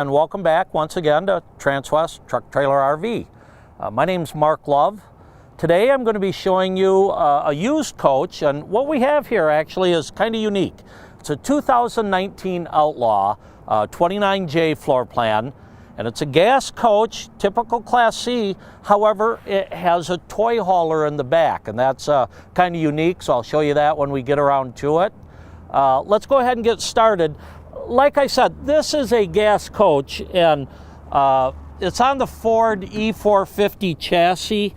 And welcome back once again to Transwest Truck Trailer RV. My name's Mark Love. Today I'm going to be showing you a used coach, and what we have here actually is kind of unique. It's a 2019 Outlaw 29J floor plan, and it's a gas coach, typical Class C. However, it has a toy hauler in the back, and that's kind of unique, so I'll show you that when we get around to it. Let's go ahead and get started. Like I said, this is a gas coach, and it's on the Ford E450 chassis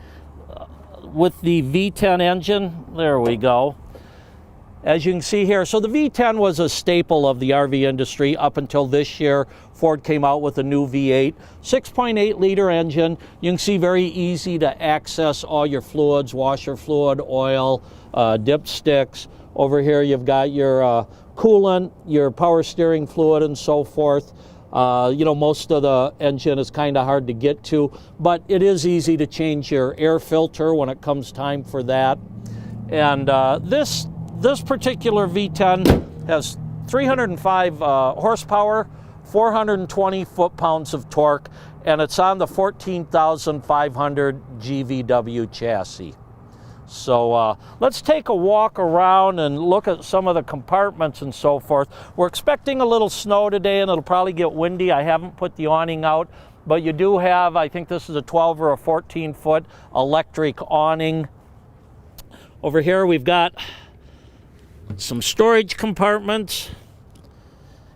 with the V10 engine. There we go. As you can see here, so the V10 was a staple of the RV industry up until this year. Ford came out with a new V8, 6.8 liter engine. You can see very easy to access all your fluids, washer fluid, oil, dipsticks. Over here you've got your coolant, your power steering fluid, and so forth. You know, most of the engine is kind of hard to get to, but it is easy to change your air filter when it comes time for that. And this particular V10 has 305 horsepower, 420 foot-pounds of torque, and it's on the 14,500 GVW chassis. So let's take a walk around and look at some of the compartments and so forth. We're expecting a little snow today, and it'll probably get windy. I haven't put the awning out, but you do have, I think this is a 12 or a 14 foot electric awning. Over here we've got some storage compartments.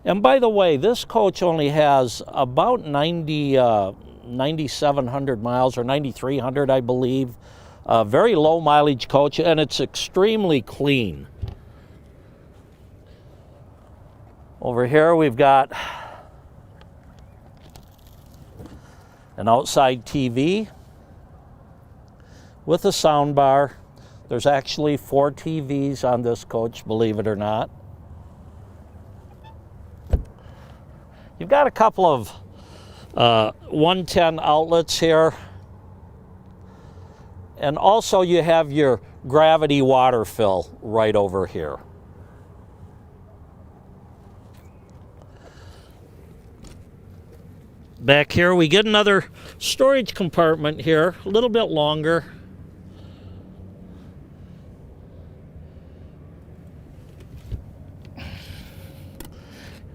And by the way, this coach only has about 9,700 miles, or 9,300 I believe. Very low mileage coach, and it's extremely clean. Over here we've got an outside TV with a sound bar. There's actually 4 TVs on this coach, believe it or not. You've got a couple of 110 outlets here. And also you have your gravity water fill right over here. Back here we get another storage compartment here, a little bit longer.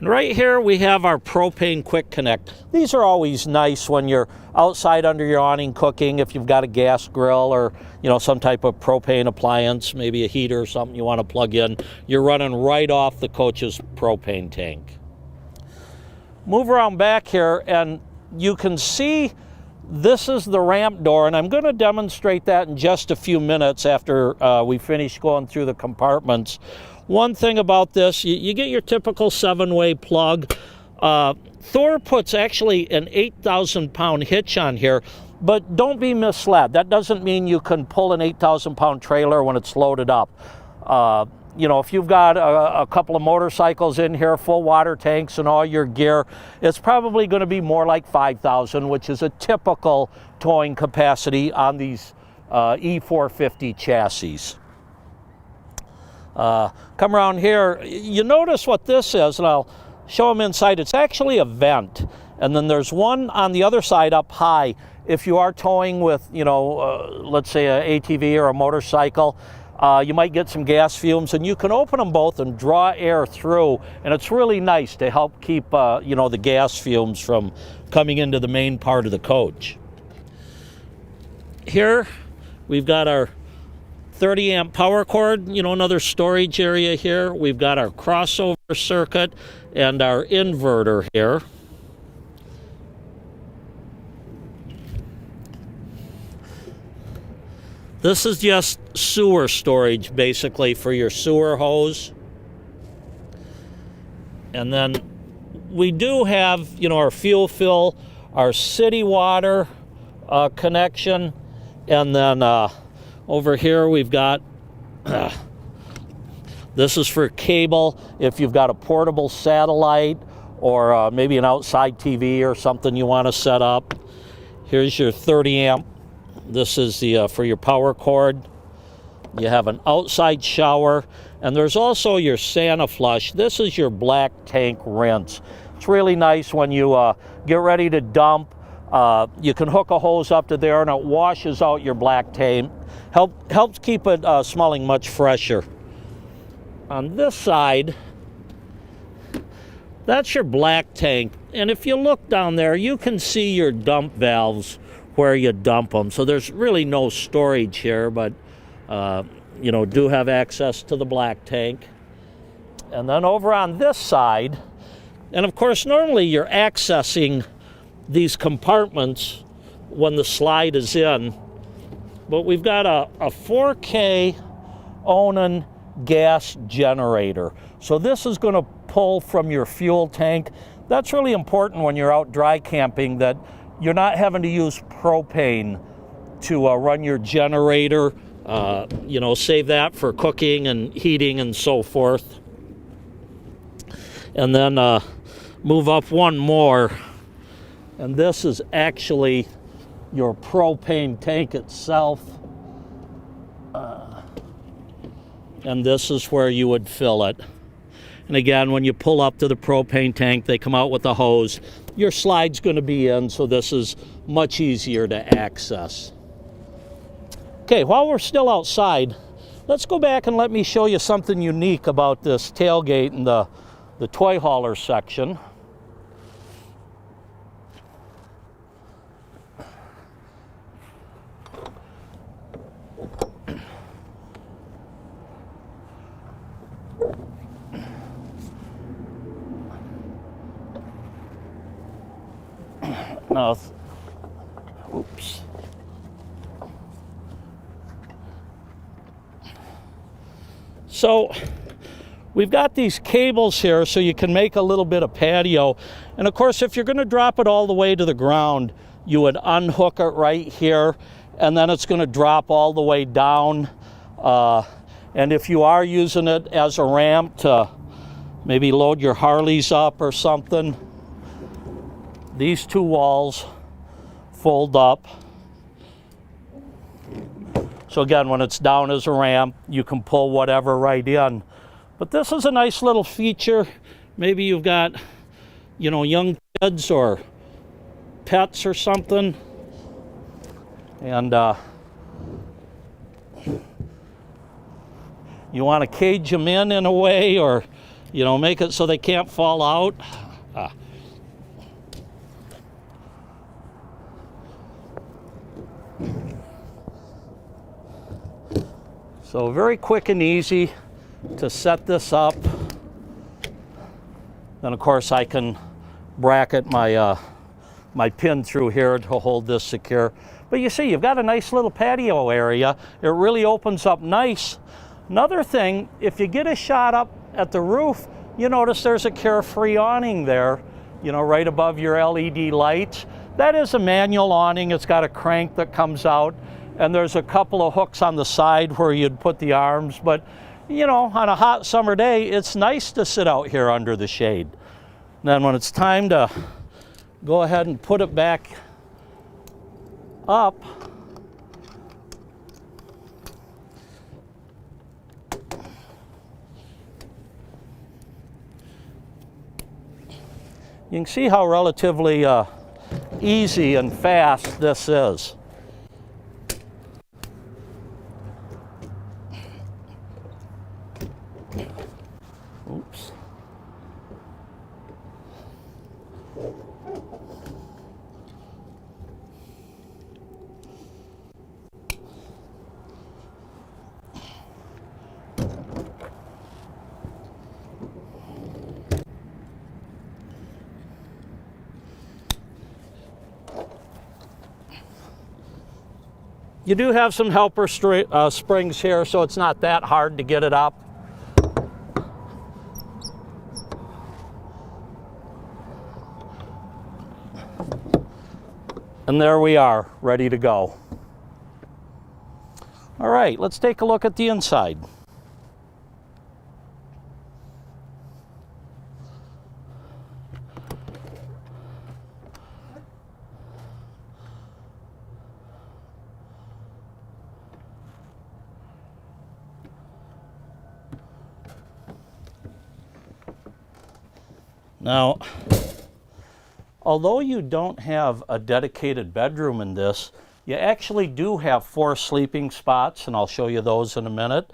And right here we have our propane quick connect. These are always nice when you're outside under your awning cooking, if you've got a gas grill or, you know, some type of propane appliance, maybe a heater or something you want to plug in. You're running right off the coach's propane tank. Move around back here and you can see this is the ramp door, and I'm going to demonstrate that in just a few minutes after we finish going through the compartments. One thing about this, you get your typical 7-way plug. Thor puts actually an 8,000-pound hitch on here, but don't be misled. That doesn't mean you can pull an 8,000-pound trailer when it's loaded up. You know, if you've got a couple of motorcycles in here, full water tanks and all your gear, it's probably going to be more like 5,000, which is a typical towing capacity on these E450 chassis. Come around here, you notice what this is, and I'll show them inside. It's actually a vent, and then there's one on the other side up high. If you are towing with, you know, let's say an ATV or a motorcycle, you might get some gas fumes, and you can open them both and draw air through, and it's really nice to help keep, you know, the gas fumes from coming into the main part of the coach. Here we've got our 30 amp power cord, you know, another storage area here. We've got our crossover circuit and our inverter here. This is just sewer storage, basically, for your sewer hose. And then we do have, you know, our fuel fill, our city water connection, and then over here we've got, this is for cable if you've got a portable satellite or maybe an outside TV or something you want to set up. Here's your 30 amp. This is the for your power cord. You have an outside shower, and there's also your Santa flush. This is your black tank rinse. It's really nice when you get ready to dump. You can hook a hose up to there and it washes out your black tank. Helps keep it smelling much fresher. On this side, that's your black tank. And if you look down there, you can see your dump valves where you dump them. So there's really no storage here, but you know, do have access to the black tank. And then over on this side, and of course, normally you're accessing these compartments when the slide is in, but we've got a 4K Onan gas generator. So this is going to pull from your fuel tank. That's really important when you're out dry camping, that you're not having to use propane to run your generator. You know, save that for cooking and heating and so forth. And then move up one more, and this is actually your propane tank itself. And this is where you would fill it. And again, when you pull up to the propane tank, they come out with a hose. Your slide's going to be in, so this is much easier to access. Okay, while we're still outside, let's go back and let me show you something unique about this tailgate and the toy hauler section. Now, oops. So we've got these cables here so you can make a little bit of patio. And of course, if you're going to drop it all the way to the ground, you would unhook it right here, and then it's going to drop all the way down. And if you are using it as a ramp to maybe load your Harleys up or something, these two walls fold up. So again, when it's down as a ramp, you can pull whatever right in. But this is a nice little feature. Maybe you've got, you know, young kids or pets or something. And you want to cage them in a way, or, you know, make it so they can't fall out. So very quick and easy to set this up. Then of course I can bracket my my pin through here to hold this secure. But you see, you've got a nice little patio area. It really opens up nice. Another thing, if you get a shot up at the roof, you notice there's a Carefree awning there, you know, right above your LED lights. That is a manual awning. It's got a crank that comes out, and there's a couple of hooks on the side where you'd put the arms. But, you know, on a hot summer day, it's nice to sit out here under the shade. And then when it's time to go ahead and put it back up, you can see how relatively easy and fast this is. Oops. You do have some helper springs here, so it's not that hard to get it up. And there we are, ready to go. All right, let's take a look at the inside. Now, although you don't have a dedicated bedroom in this, you actually do have 4 sleeping spots, and I'll show you those in a minute.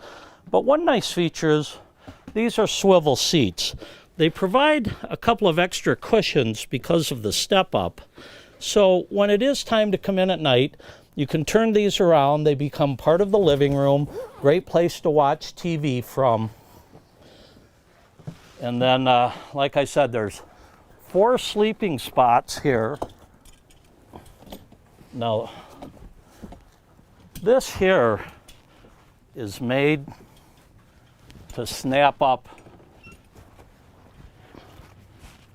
But one nice feature is these are swivel seats. They provide a couple of extra cushions because of the step up. So when it is time to come in at night, you can turn these around. They become part of the living room. Great place to watch TV from. And then, like I said, there's 4 sleeping spots here. Now, this here is made to snap up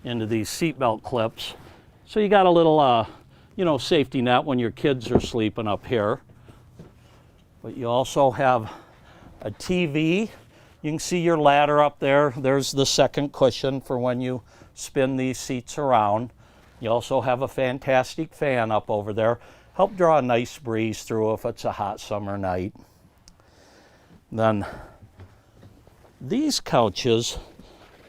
into these seatbelt clips. So you got a little, safety net when your kids are sleeping up here. But you also have a TV. You can see your ladder up there. There's the second cushion for when you spin these seats around. You also have a fantastic fan up over there. Help draw a nice breeze through if it's a hot summer night. Then these couches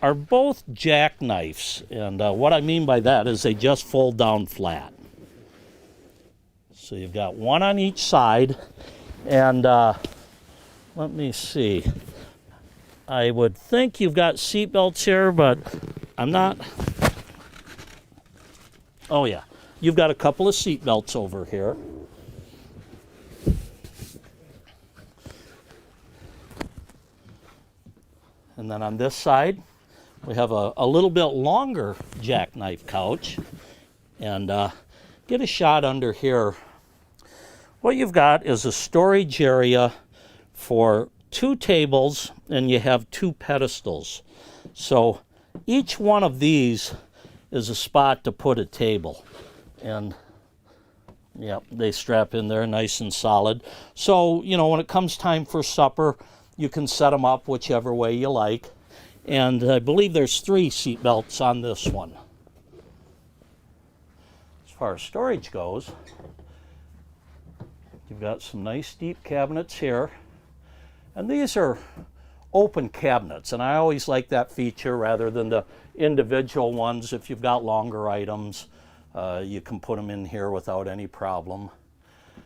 are both jackknifes, and what I mean by that is they just fold down flat. So you've got one on each side, and let me see. I would think you've got seat belts here, but I'm not. Oh yeah, you've got a couple of seat belts over here. And then on this side, we have a little bit longer jackknife couch. And get a shot under here. What you've got is a storage area for 2 tables, and you have 2 pedestals. So each one of these is a spot to put a table. And yep, they strap in there nice and solid. So, when it comes time for supper, you can set them up whichever way you like. And I believe there's 3 seat belts on this one. As far as storage goes, you've got some nice deep cabinets here. And these are open cabinets, and I always like that feature rather than the individual ones. If you've got longer items, you can put them in here without any problem.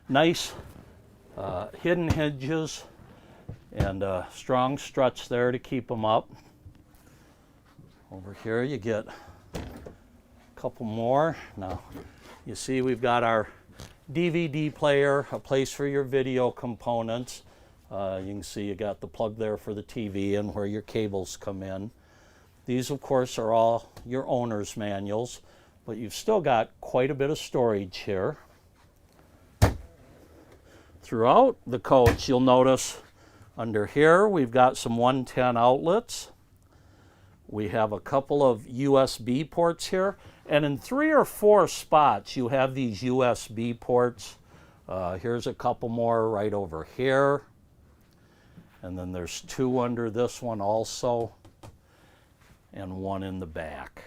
Nice hidden hinges and strong struts there to keep them up. Over here you get a couple more. Now you see we've got our DVD player, a place for your video components. You can see you got the plug there for the TV and where your cables come in. These, of course, are all your owner's manuals, but you've still got quite a bit of storage here. Throughout the coach, you'll notice under here we've got some 110 outlets. We have a couple of USB ports here, and in 3 or 4 spots you have these USB ports. Here's a couple more right over here. And then there's 2 under this one also, and 1 in the back.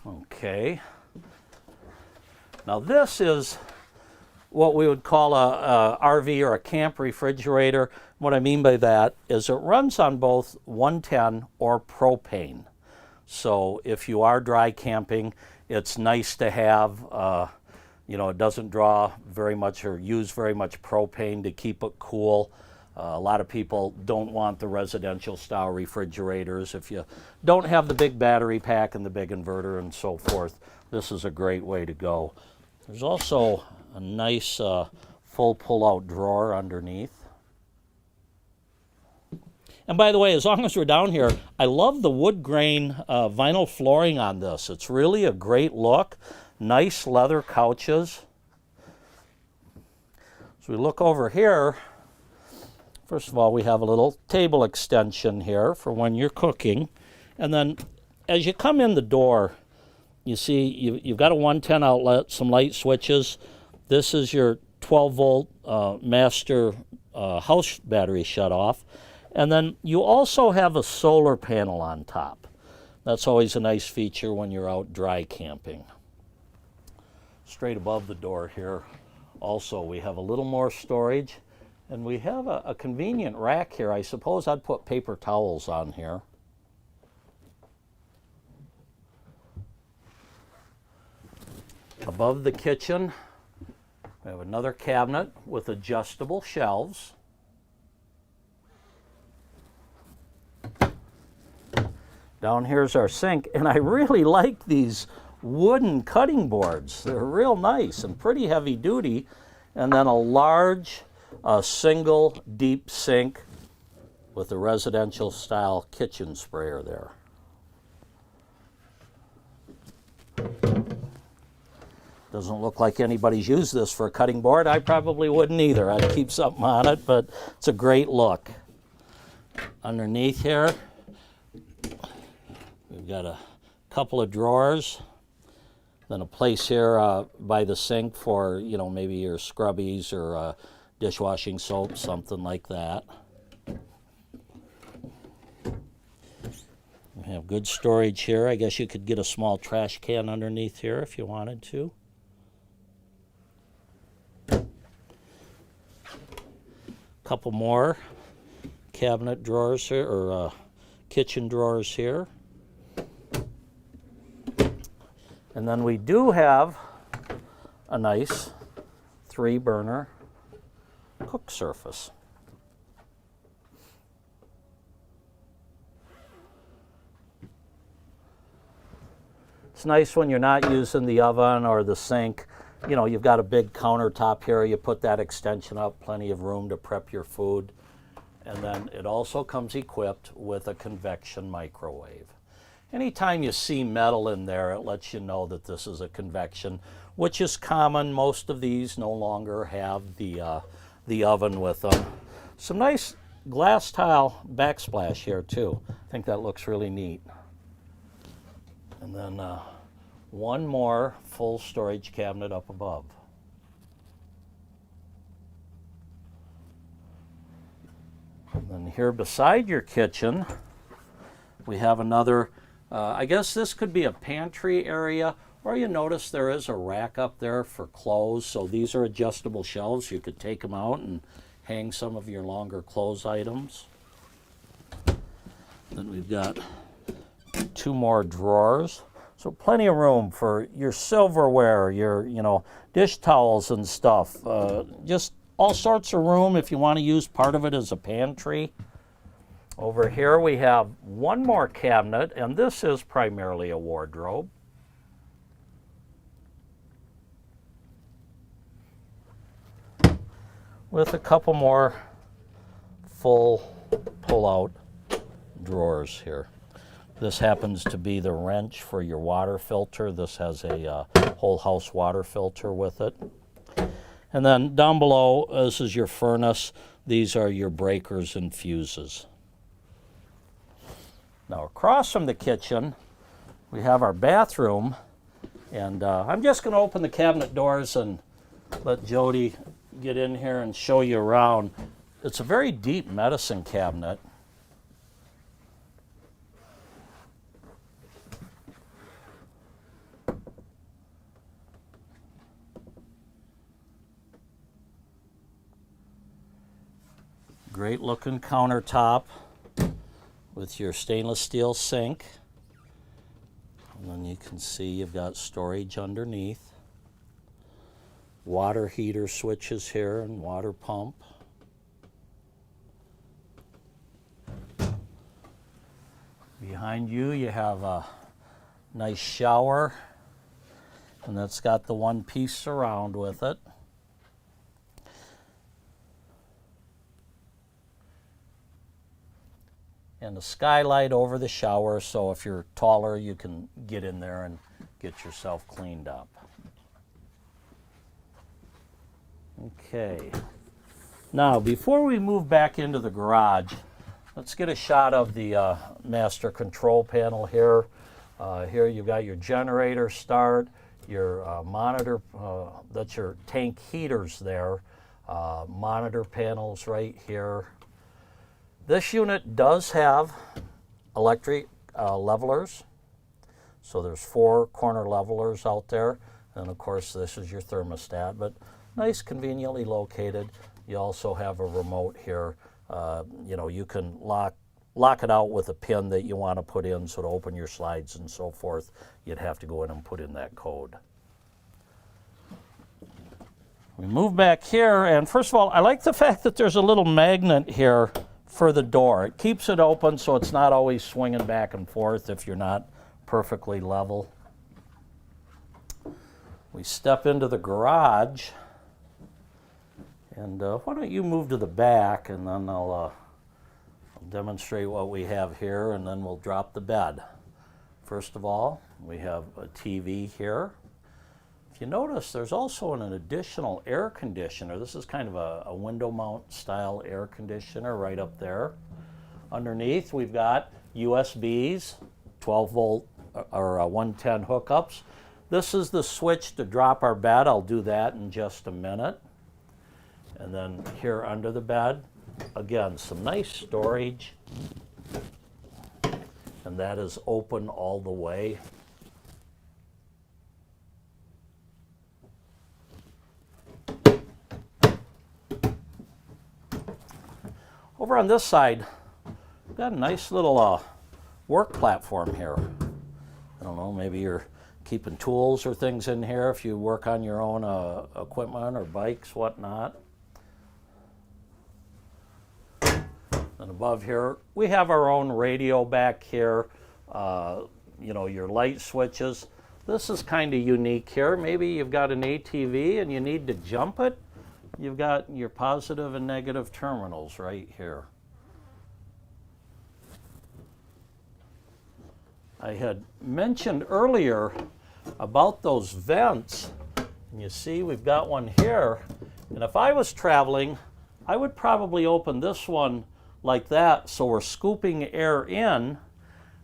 Okay. Now this is what we would call a RV or a camp refrigerator. What I mean by that is it runs on both 110 or propane. So if you are dry camping, it's nice to have it doesn't draw very much or use very much propane to keep it cool. A lot of people don't want the residential style refrigerators. If you don't have the big battery pack and the big inverter and so forth, this is a great way to go. There's also a nice full pull-out drawer underneath. And by the way, as long as we're down here, I love the wood grain vinyl flooring on this. It's really a great look. Nice leather couches. So we look over here. First of all, we have a little table extension here for when you're cooking. And then as you come in the door, you see you've got a 110 outlet, some light switches. This is your 12-volt master house battery shut-off. And then you also have a solar panel on top. That's always a nice feature when you're out dry camping. Straight above the door here, also we have a little more storage, and we have a convenient rack here. I suppose I'd put paper towels on here. Above the kitchen, we have another cabinet with adjustable shelves. Down here's our sink, and I really like these wooden cutting boards. They're real nice and pretty heavy duty. And then a large single deep sink with a residential style kitchen sprayer there. Doesn't look like anybody's used this for a cutting board. I probably wouldn't either. I'd keep something on it, but it's a great look. Underneath here, we've got a couple of drawers, then a place here by the sink for, you know, maybe your scrubbies or dishwashing soap, something like that. We have good storage here. I guess you could get a small trash can underneath here if you wanted to. Couple more cabinet drawers here, or kitchen drawers here. And then we do have a nice 3-burner cook surface. It's nice when you're not using the oven or the sink. You know, you've got a big countertop here. You put that extension up, plenty of room to prep your food. And then it also comes equipped with a convection microwave. Anytime you see metal in there, it lets you know that this is a convection, which is common. Most of these no longer have the oven with them. Some nice glass tile backsplash here too. I think that looks really neat. And then one more full storage cabinet up above. And then here beside your kitchen, we have another, I guess this could be a pantry area, or you notice there is a rack up there for clothes. So these are adjustable shelves. You could take them out and hang some of your longer clothes items. Then we've got 2 more drawers. So plenty of room for your silverware, your, you know, dish towels and stuff. Just all sorts of room if you want to use part of it as a pantry. Over here we have one more cabinet, and this is primarily a wardrobe. With a couple more full pull-out drawers here. This happens to be the wrench for your water filter. This has a whole house water filter with it. And then down below, this is your furnace. These are your breakers and fuses. Now across from the kitchen, we have our bathroom. And I'm just going to open the cabinet doors and let Jody get in here and show you around. It's a very deep medicine cabinet. Great looking countertop with your stainless steel sink. And then you can see you've got storage underneath. Water heater switches here and water pump. Behind you, you have a nice shower, and that's got the one-piece surround with it. And a skylight over the shower, so if you're taller, you can get in there and get yourself cleaned up. Okay. Now, before we move back into the garage, let's get a shot of the master control panel here. Here you've got your generator start, your monitor, that's your tank heaters there, monitor panels right here. This unit does have electric levelers. So there's 4 corner levelers out there. And of course, this is your thermostat, but nice, conveniently located. You also have a remote here. You know, you can lock it out with a pin that you want to put in, so to open your slides and so forth, you'd have to go in and put in that code. We move back here, and first of all, I like the fact that there's a little magnet here for the door. It keeps it open so it's not always swinging back and forth if you're not perfectly level. We step into the garage, and why don't you move to the back, and then I'll demonstrate what we have here, and then we'll drop the bed. First of all, we have a TV here. If you notice, there's also an additional air conditioner. This is kind of a window mount style air conditioner right up there. Underneath, we've got USBs, 12 volt or 110 hookups. This is the switch to drop our bed. I'll do that in just a minute. And then here under the bed, again, some nice storage. And that is open all the way. Over on this side, we've got a nice little work platform here. I don't know, maybe you're keeping tools or things in here if you work on your own equipment or bikes, whatnot. And above here, we have our own radio back here, you know, your light switches. This is kind of unique here. Maybe you've got an ATV and you need to jump it. You've got your positive and negative terminals right here. I had mentioned earlier about those vents, and you see we've got one here, and if I was traveling, I would probably open this one like that so we're scooping air in,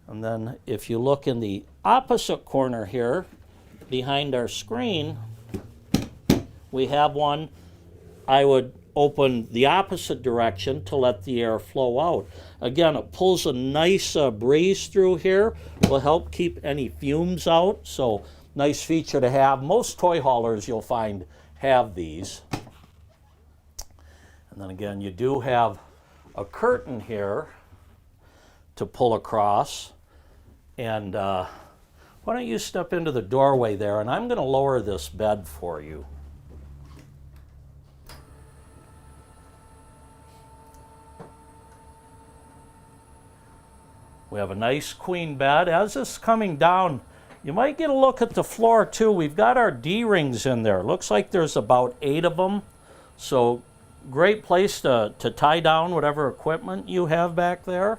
and then if you look in the opposite corner here behind our screen, we have one I would open the opposite direction to let the air flow out. Again, it pulls a nice breeze through here, will help keep any fumes out, so nice feature to have. Most toy haulers you'll find have these. And then again, you do have a curtain here to pull across. And why don't you step into the doorway there, and I'm going to lower this bed for you. We have a nice queen bed. As this is coming down, you might get a look at the floor too. We've got our D-rings in there. Looks like there's about 8 of them. So great place to tie down whatever equipment you have back there.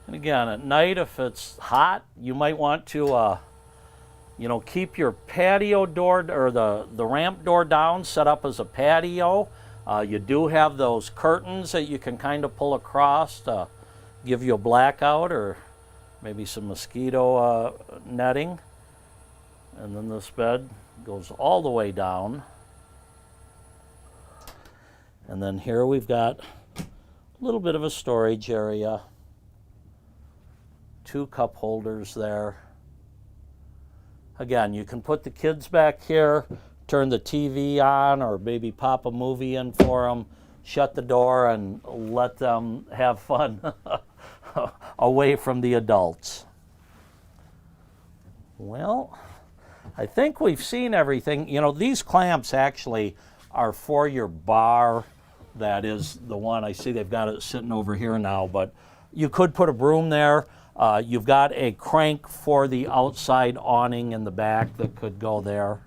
And again, at night, if it's hot, you might want to you know, keep your patio door or the ramp door down, set up as a patio. You do have those curtains that you can kind of pull across to give you a blackout or maybe some mosquito netting. And then this bed goes all the way down. And then here we've got a little bit of a storage area. 2 cup holders there. Again, you can put the kids back here, turn the TV on, or maybe pop a movie in for them, shut the door, and let them have fun away from the adults. Well, I think we've seen everything. You know, these clamps actually are for your bar. That is the one. I see they've got it sitting over here now, but you could put a broom there. You've got a crank for the outside awning in the back that could go there.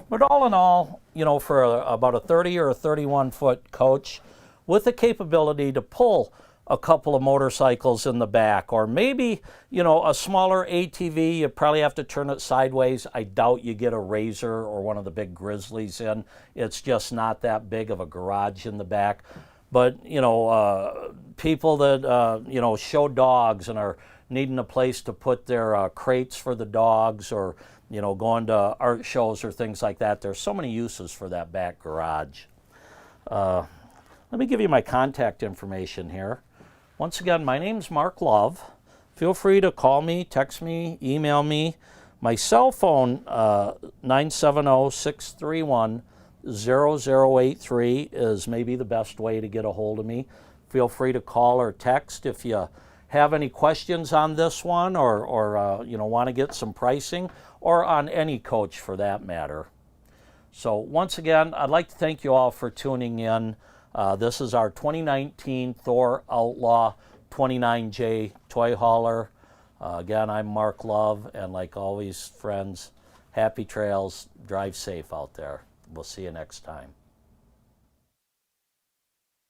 But all in all, you know, for about a 30 or a 31 foot coach with the capability to pull a couple of motorcycles in the back, or maybe, you know, a smaller ATV, you probably have to turn it sideways. I doubt you get a Razor or one of the big Grizzlies in. It's just not that big of a garage in the back. But, you know, people that, you know, show dogs and are needing a place to put their crates for the dogs, or, you know, going to art shows or things like that, there's so many uses for that back garage. Let me give you my contact information here. Once again, my name's Mark Love. Feel free to call me, text me, email me. My cell phone, 970-631-0083 is maybe the best way to get a hold of me. Feel free to call or text if you have any questions on this one, or you know, want to get some pricing, or on any coach for that matter. So once again, I'd like to thank you all for tuning in. This is our 2019 Thor Outlaw 29J toy hauler. Again, I'm Mark Love, and like always, friends, happy trails, drive safe out there. We'll see you next time.